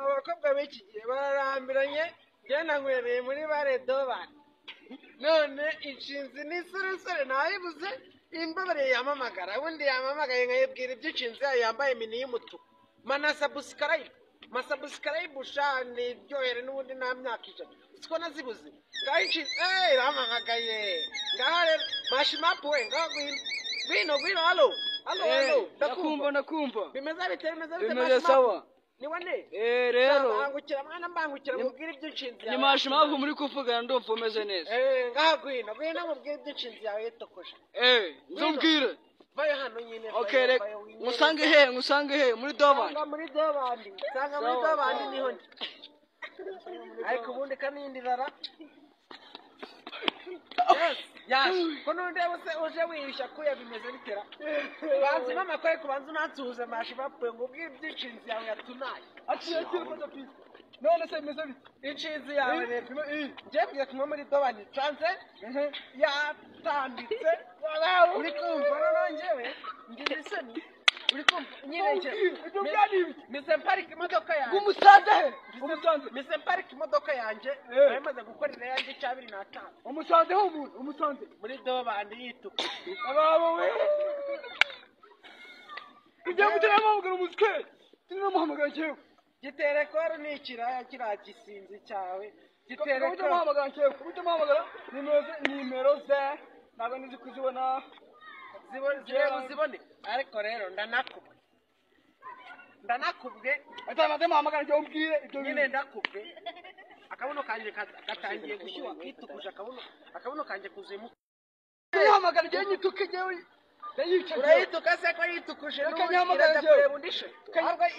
abakobwa b'iki gihe bararambiranye ngenda nkwereye muri bare dobani none inshinzi n'isoresore nayibuze imbabarire yamamagara ubundi yamamagaye nkayibwira ibyo inshinzi yayo yambaye mini y'umutuku masabusikarayibu shani iryohere n'ubundi nta myaka ijana siko nazibuze ngaho inshinzi ramamagaye ngaho rero mashimapu we ngaho gwino halo ndakumva bimeze bite bimeze sawa ni wane rero mbangukira mubwira ibyo inshinzi yawe ni mashimapu muri kuvugana ndumva umeze neza ngaho gwino mubwira ibyo inshinzi yawe yitokosha nzumbwire vayo hano nyine okay reka ngusange he muri dobandi niho ndi ariko ubundi kanindi rara yes ko nonde uje wiyushya kuya bimeze bitera banzi mama ko kubanza unatsuze mashi bapwe ngo ubwire iby'inshinzi yawe yatunaye aciye none se bimeze bite inshinzi yawe rero njye kumwe muri dobandi chance yatambitse uri kumva nongewe ngize isoni uri kumva nyine nje mise parike imodoka yanjye mise parike imodoka yanjye yamaze gukorera yanjye 25 umusanze ho umusanze muri dobandi yituku ababo we ibyo mutarama mugara umuzike tinamuhamagara cyewe gitere ko ni ikiraya kiragisinzi cyawe gitere ko muhamagara cyewe muhamagara nimero ze ntabwo nizi kuzibona zibone ariko rero ndanakubwe atamaze muhamagara cyewe umbwire ibyo nyine ndakubwe akabuno kanje gatangiye gushyuha kitukuje akabuno kanje kuzemu muhamagara cyewe nyituke cyewe urayituka se ko yitukuje n'ubugira kureba undishe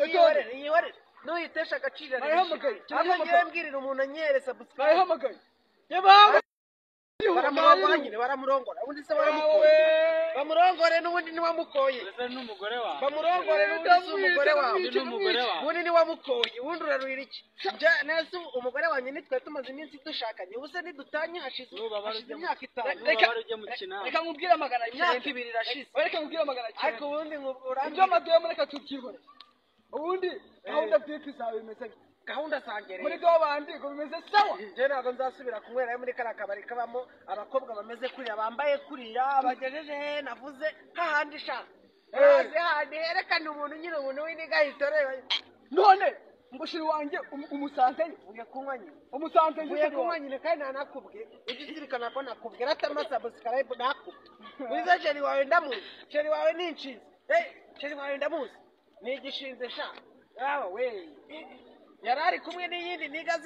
yihorere nuyitesha agaciro rero ngiye mbwirira umuntu anyere subscribe baramurongora ubundi se bamurongore n'ubundi ni wamukoye bamurongore n'ubundi si umugore wawe ubundi ni wamukoye ubundi uraruhira iki nese umugore wanjye nitwe tumaze iminsi dushakanye ubu se nidutanye hashize imyaka 5 reka nkubwire amagana imyaka 2 irashize reka nkubwire amagana ariko ubundi ibyo amaduye mureka tubyihore ubundi gahunda bw'iki zawe bimeze gahunda sangereye muri dobandi ko bimeze sawa je ntabwo nzasubira kunywera muri karakabari kabamo abakobwa bameze kuriya bambaye kuriya bagejeje navuze hahandi sha hahandi herekana umuntu nyine umuntu w'inigahitore none ngushiri wanjye umusanze uye kunywa nyine umusanze uye kunywa nyine kandi nanakubwe ugizirikana ko nakubwe ratama subscribe nakubwe wiza jeri wawe ndamuzi jeri wawe ni inshinzi jeri wawe ndamuzi ni igishinze sha we yarari kumwe n'iyindi niga